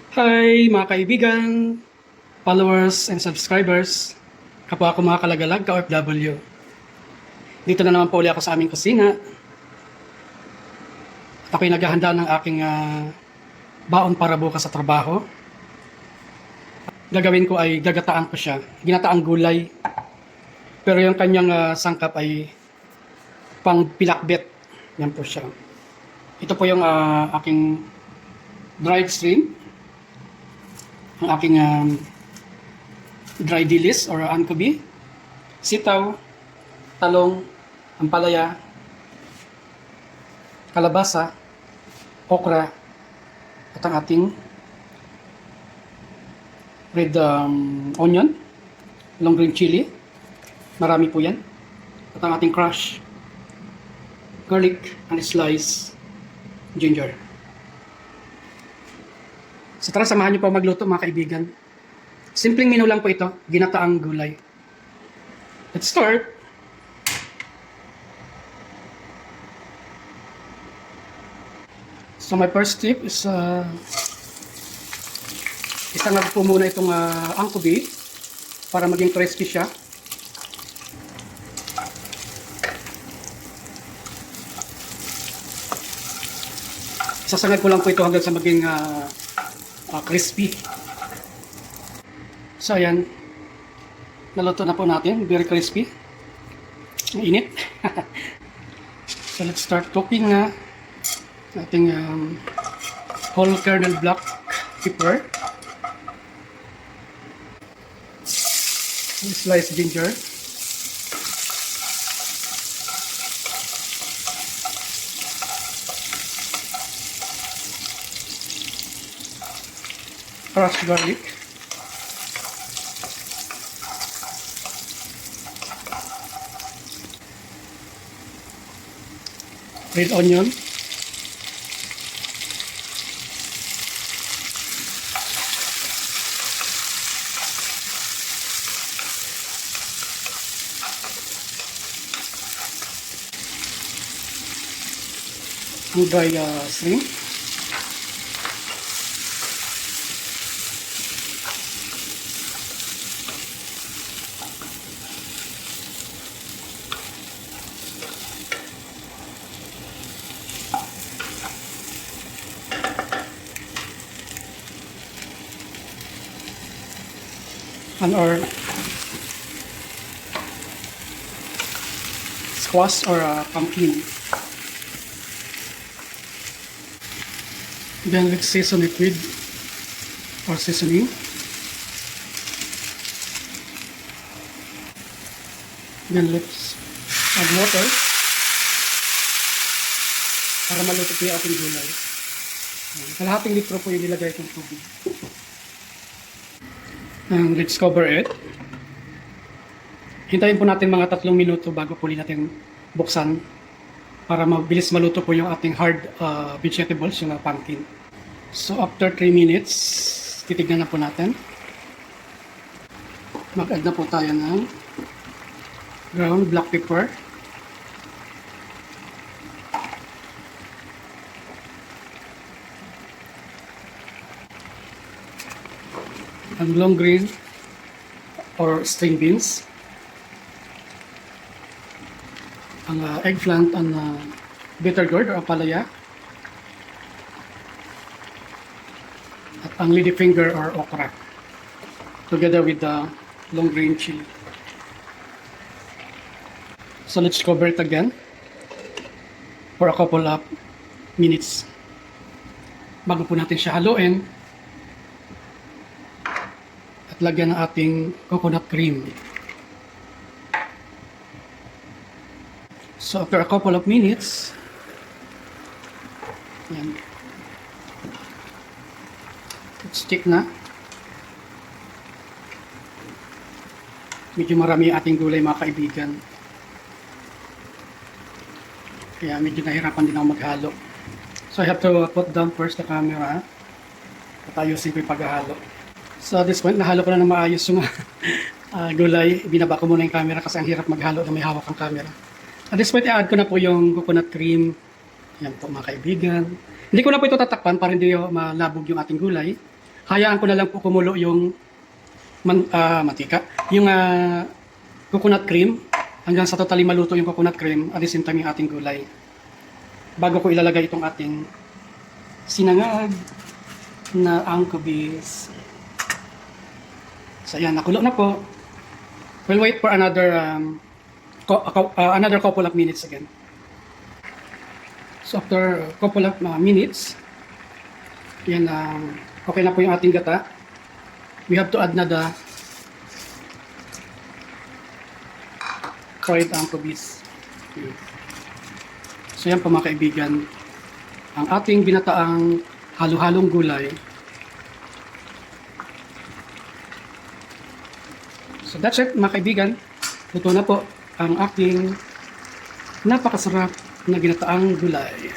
Hi mga kaibigan, followers and subscribers, kapwa ako mga kalagalag, ka-OFW. Dito na naman po ulit ako sa aming kusina at ako'y naghahanda ng aking baon para bukas sa trabaho. Gagawin ko ay gagataan ko siya, ginataang gulay. Pero yung kanyang sangkap ay pang pilakbet. Yan po siya. Ito po yung aking dried shrimp, ang aking dry dilis or anchoby, sitaw, talong, ampalaya, kalabasa, okra, at ang ating red onion, long green chili, marami po yan, at ang ating crush, garlic and slice ginger. So tara, samahan niyo po magluto mga kaibigan. Simpleng menu lang po ito, ginataang gulay. Let's start! So my first tip is isangag po muna itong anchoby para maging crispy siya. Sasangag ko lang po ito hanggang sa maging crispy. So ayan, naluto na po natin, very crispy. Ang init. So let's start cooking na ating whole kernel black pepper, sliced ginger, crushed garlic, red onion, ang dry shrimp, and our squash or pumpkin. Then let's season it with our seasoning. Then let's add water para maluto po yung ating gulay. Kalahating litro po yung nilagay kong tubig. And let's cover it. Hintayin po natin mga 3 minuto bago po natin buksan para mabilis maluto po yung ating hard vegetables, yung pumpkin. So after 3 minutes, titignan na po natin. Mag-add na po tayo ng ground black pepper, ang long green or string beans, ang eggplant and bitter gourd or ampalaya, at ang ladyfinger or okra, together with the long green chili. So let's cover it again for a couple of minutes bago po natin siya haluin at lagyan ng ating coconut cream. So after a couple of minutes, yan, stick na. Medyo marami ating gulay mga kaibigan, kaya medyo nahirapan din ako maghalo. So I have to put down first the camera at ayusin ko yung paghahalo. So at this point, nahalo ko na ng maayos yung gulay. Binaba ko muna yung camera kasi ang hirap maghalo na may hawak ang camera. At this point, i-add ko na po yung coconut cream. Yan po mga kaibigan. Hindi ko na po ito tatakpan para hindi malabog yung ating gulay. hayaan ko na lang po kumulo yung mantika, yung coconut cream, hanggang sa totally maluto yung coconut cream at the same time yung ating gulay. Bago ko ilalagay itong ating sinangag na anchovies. So ayan, nakulo na po. We'll wait for another couple of minutes again. So after a couple of minutes, yan, okay na po yung ating gata. We have to add na the fried anchovies. So yan po mga kaibigan, ang ating binataang halo-halong gulay. So that's it mga kaibigan. Luto na po ang aking napakasarap na ginataang gulay.